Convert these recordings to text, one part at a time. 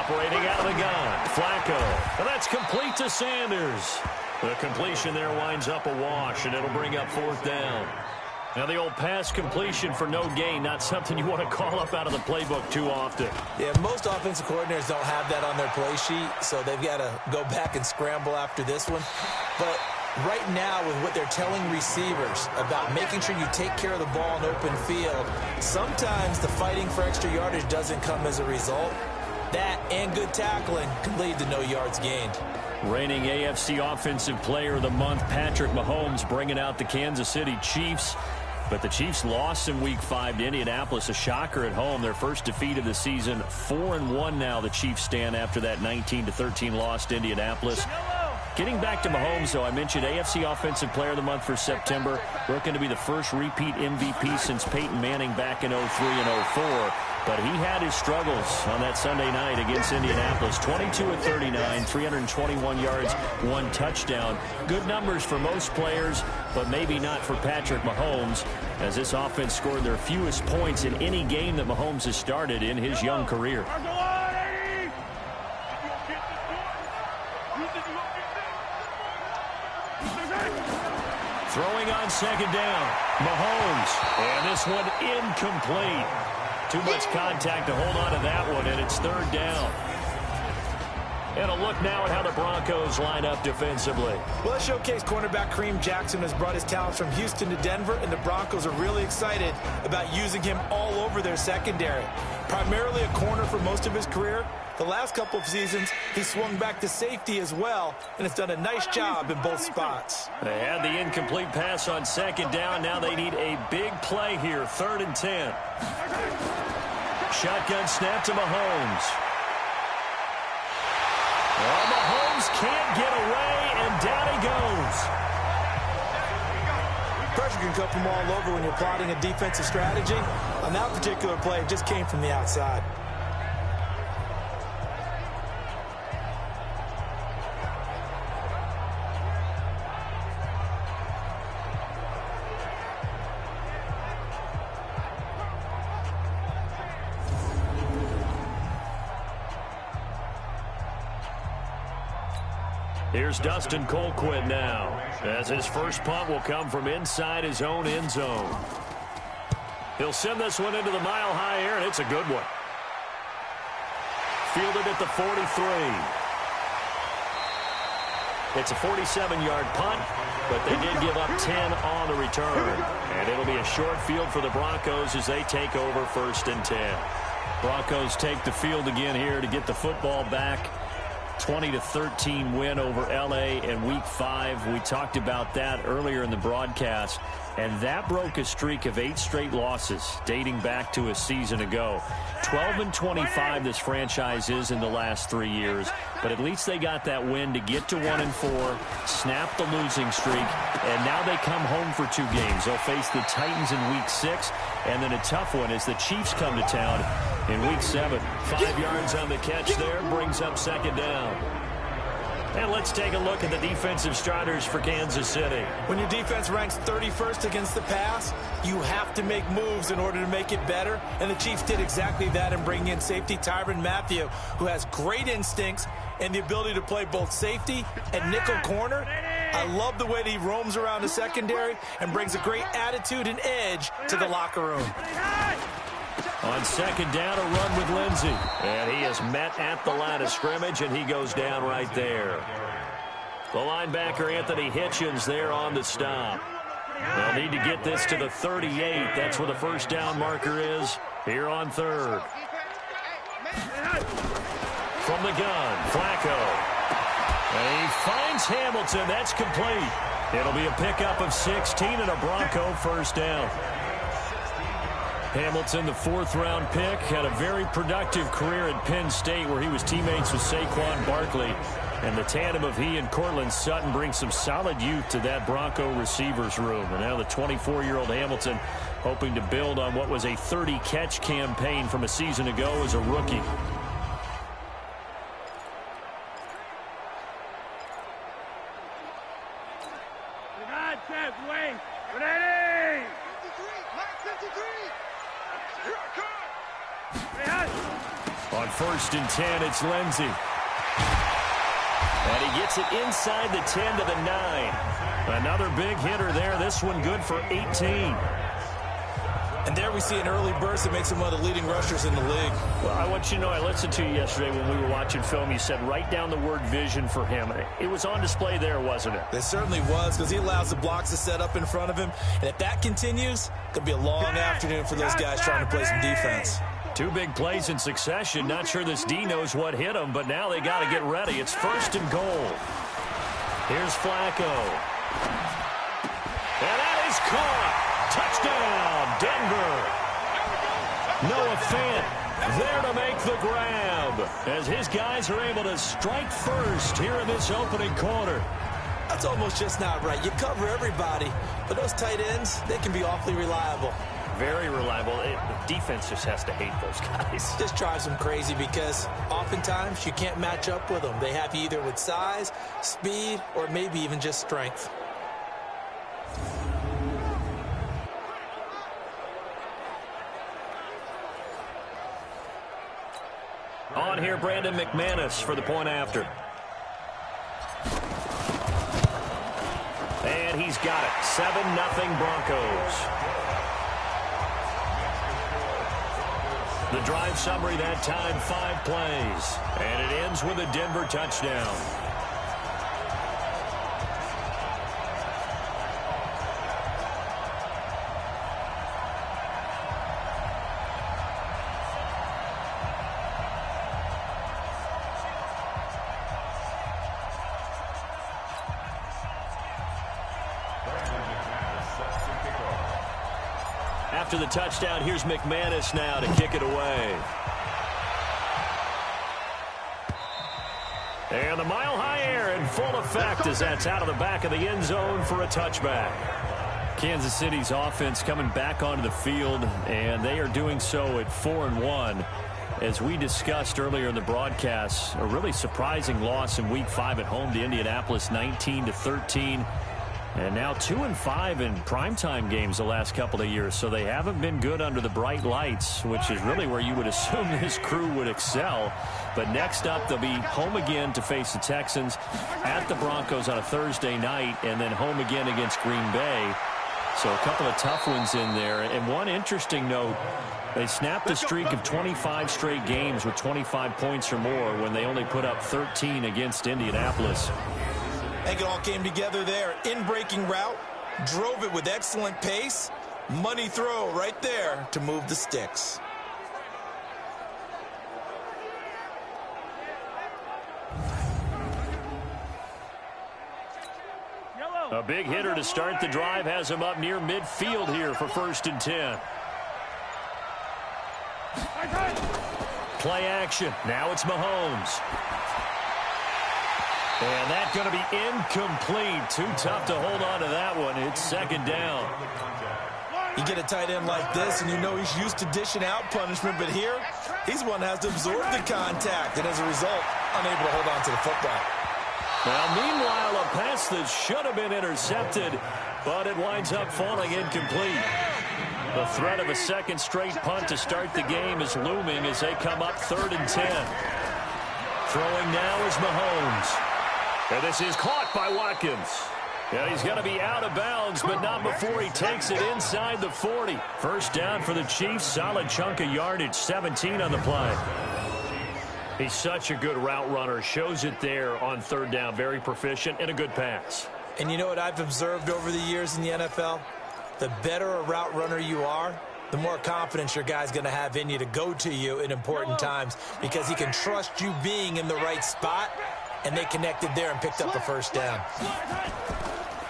Operating out of the gun, Flacco. And that's complete to Sanders. The completion there winds up a wash, and it'll bring up 4th down. Now, the old pass completion for no gain, not something you want to call up out of the playbook too often. Yeah, most offensive coordinators don't have that on their play sheet, so they've got to go back and scramble after this one. But right now, with what they're telling receivers about making sure you take care of the ball in open field, sometimes the fighting for extra yardage doesn't come as a result. That and good tackling can lead to no yards gained. Reigning AFC Offensive Player of the Month, Patrick Mahomes, bringing out the Kansas City Chiefs. But the Chiefs lost in Week 5 to Indianapolis, a shocker at home. Their first defeat of the season, 4-1 now the Chiefs stand after that 19-13 loss to Indianapolis. Getting back to Mahomes, though, I mentioned AFC Offensive Player of the Month for September. Looking to be the first repeat MVP since Peyton Manning back in 03 and 04. But he had his struggles on that Sunday night against Indianapolis. 22 of 39, 321 yards, 1 touchdown. Good numbers for most players, but maybe not for Patrick Mahomes, as this offense scored their fewest points in any game that Mahomes has started in his young career. Throwing on 2nd down, Mahomes, and this one incomplete. Too much contact to hold on to that one, and it's 3rd down. And a look now at how the Broncos line up defensively. Well, that showcase cornerback Kareem Jackson has brought his talents from Houston to Denver, and the Broncos are really excited about using him all over their secondary. Primarily a corner for most of his career, the last couple of seasons he swung back to safety as well, and has done a nice job in both spots. They had the incomplete pass on 2nd down. Now they need a big play here, 3rd and 10. Shotgun snap to Mahomes. Well, Mahomes can't get away, and down he goes. Pressure can come from all over when you're plotting a defensive strategy. On that particular play, it just came from the outside. Here's Dustin Colquitt now, as his first punt will come from inside his own end zone. He'll send this one into the mile-high air, and it's a good one. Fielded at the 43. It's a 47-yard punt, but they did give up 10 on the return. And it'll be a short field for the Broncos as they take over 1st and 10. Broncos take the field again here to get the football back. 20-13 win over L.A. in Week 5. We talked about that earlier in the broadcast, and that broke a streak of 8 straight losses dating back to a season ago. 12-25 this franchise is in the last 3 years, but at least they got that win to get to 1-4, snap the losing streak, and now they come home for 2 games. They'll face the Titans in Week 6, and then a tough one as the Chiefs come to town in Week 7. 5 yards on the catch there, brings up 2nd down. And let's take a look at the defensive starters for Kansas City. When your defense ranks 31st against the pass, you have to make moves in order to make it better. And the Chiefs did exactly that in bringing in safety Tyrann Mathieu, who has great instincts and the ability to play both safety and nickel corner. I love the way that he roams around the secondary and brings a great attitude and edge to the locker room. On 2nd down, a run with Lindsey. And he is met at the line of scrimmage, and he goes down right there. The linebacker, Anthony Hitchens, there on the stop. They'll need to get this to the 38. That's where the 1st down marker is here on 3rd. From the gun, Flacco. And he finds Hamilton. That's complete. It'll be a pickup of 16 and a Bronco 1st down. Hamilton, the 4th-round pick, had a very productive career at Penn State where he was teammates with Saquon Barkley. And the tandem of he and Cortland Sutton brings some solid youth to that Bronco receivers room. And now the 24-year-old Hamilton hoping to build on what was a 30-catch campaign from a season ago as a rookie. On first and 10. It's Lindsey. And he gets it inside the 10 to the 9. Another big hitter there. This one good for 18. And there we see an early burst that makes him one of the leading rushers in the league. Well, I want you to know, I listened to you yesterday when we were watching film. You said write down the word vision for him. It was on display there, wasn't it? It certainly was, because he allows the blocks to set up in front of him. And if that continues, it could be a long afternoon for those guys trying to play some defense. Two big plays in succession. Not sure this D knows what hit him, but now they got to get ready. It's first and goal. Here's Flacco. And that is caught. Touchdown, Denver. Noah Fant there to make the grab as his guys are able to strike first here in this opening quarter. That's almost just not right. You cover everybody, but those tight ends, they can be awfully reliable. Very reliable. The defense just has to hate those guys. Just drives them crazy because oftentimes you can't match up with them. They have you either with size, speed, or maybe even just strength. On here, Brandon McManus for the point after. And he's got it. 7-0 Broncos. The drive summary that time, 5 plays. And it ends with a Denver touchdown. After the touchdown, here's McManus now to kick it away. And the mile-high air in full effect as that's out of the back of the end zone for a touchback. Kansas City's offense coming back onto the field, and they are doing so at 4-1. As we discussed earlier in the broadcast, a really surprising loss in Week 5 at home to Indianapolis, 19-13. And now 2-5 in primetime games the last couple of years, so they haven't been good under the bright lights, which is really where you would assume this crew would excel. But next up, they'll be home again to face the Texans, at the Broncos on a Thursday night, and then home again against Green Bay. So a couple of tough ones in there. And one interesting note, they snapped a streak of 25 straight games with 25 points or more when they only put up 13 against Indianapolis. I think it all came together there. In-breaking route, drove it with excellent pace. Money throw right there to move the sticks. A big hitter to start the drive has him up near midfield here for first and 10. Play action. Now it's Mahomes. And that's going to be incomplete. Too tough to hold on to that one. It's second down. You get a tight end like this, and you know he's used to dishing out punishment, but here, he's one that has to absorb the contact, and as a result, unable to hold on to the football. Well, meanwhile, a pass that should have been intercepted, but it winds up falling incomplete. The threat of a second straight punt to start the game is looming as they come up 3rd and 10. Throwing now is Mahomes. And this is caught by Watkins. Yeah, he's going to be out of bounds, but not before he takes it inside the 40. First down for the Chiefs. Solid chunk of yardage, 17 on the play. He's such a good route runner. Shows it there on 3rd down. Very proficient and a good pass. And you know what I've observed over the years in the NFL? The better a route runner you are, the more confidence your guy's going to have in you to go to you in important times because he can trust you being in the right spot. And they connected there and picked up a first down.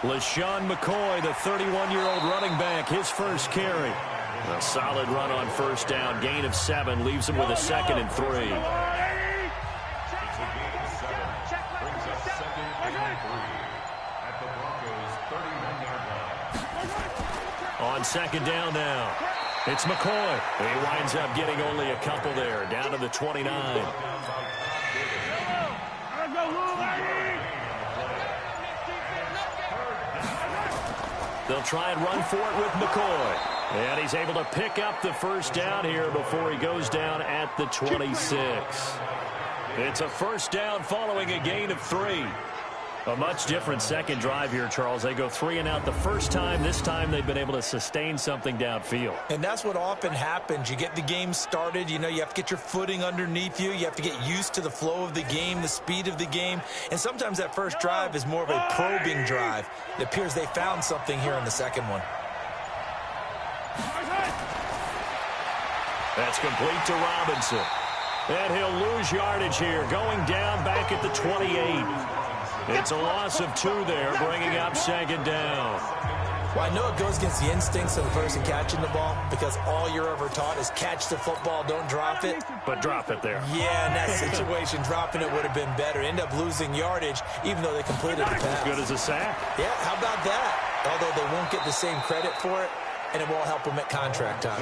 LaShawn McCoy, the 31-year-old running back, his first carry. A solid run on first down. Gain of 7 leaves him with a 2nd and 3. On second down now. It's McCoy. He winds up getting only a couple there. Down to the 29. They'll try and run for it with McCoy. And he's able to pick up the first down here before he goes down at the 26. It's a first down following a gain of 3. A much different second drive here, Charles. They go 3 and out the first time. This time they've been able to sustain something downfield. And that's what often happens. You get the game started. You know, you have to get your footing underneath you. You have to get used to the flow of the game, the speed of the game. And sometimes that first drive is more of a probing drive. It appears they found something here in the second one. That's complete to Robinson. And he'll lose yardage here, going down back at the 28. It's a loss of 2 there, bringing up second down. Well, I know it goes against the instincts of the person catching the ball because all you're ever taught is catch the football, don't drop it. But drop it there. Yeah, in that situation, dropping it would have been better. End up losing yardage, even though they completed the pass. As good as a sack. Yeah, how about that? Although they won't get the same credit for it, and it won't help them at contract time.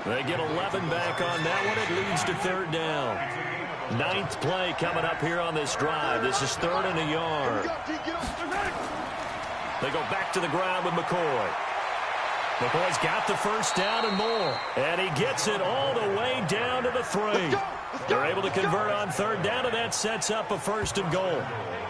They get 11 back on that one. It leads to third down. 9th play coming up here on this drive. This is 3rd and a yard. They go back to the ground with McCoy. McCoy's got the first down and more. And he gets it all the way down to the 3. They're able to convert on third down, and that sets up a 1st and goal.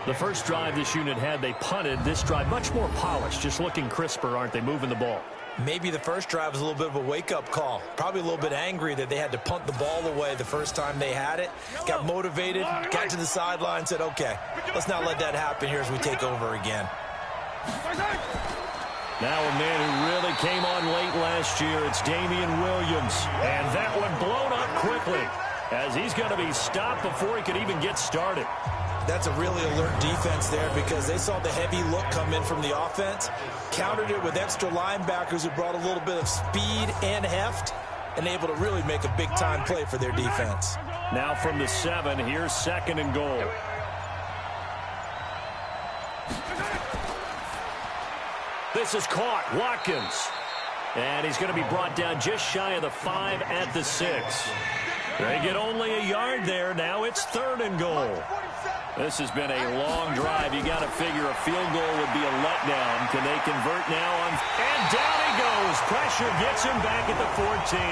The first drive this unit had, they punted. This drive, much more polished, just looking crisper, aren't they, moving the ball? Maybe the first drive was a little bit of a wake-up call. Probably a little bit angry that they had to punt the ball away the first time they had it. Got motivated, got to the sideline, said, okay, let's not let that happen here as we take over again. Now a man who really came on late last year, it's Damian Williams. And that one blown up quickly as he's going to be stopped before he could even get started. That's a really alert defense there because they saw the heavy look come in from the offense, countered it with extra linebackers who brought a little bit of speed and heft, and able to really make a big-time play for their defense. Now from the 7, here's 2nd and goal. This is caught. Watkins. And he's going to be brought down just shy of the 5 at the 6. They get only a yard there. Now it's 3rd and goal. This has been a long drive. You got to figure a field goal would be a letdown. Can they convert now on? And down he goes. Pressure gets him back at the 14.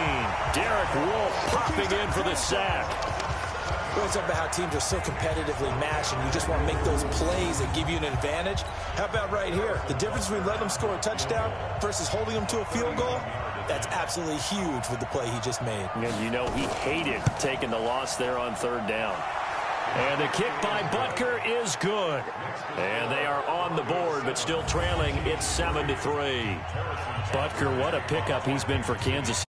Derek Wolfe popping in for the sack. We always talk about how teams are so competitively matched, and you just want to make those plays that give you an advantage. How about right here? The difference between letting them score a touchdown versus holding them to a field goal, that's absolutely huge with the play he just made. And you know he hated taking the loss there on 3rd down. And the kick by Butker is good. And they are on the board, but still trailing. It's 7-3. Butker, what a pickup he's been for Kansas City.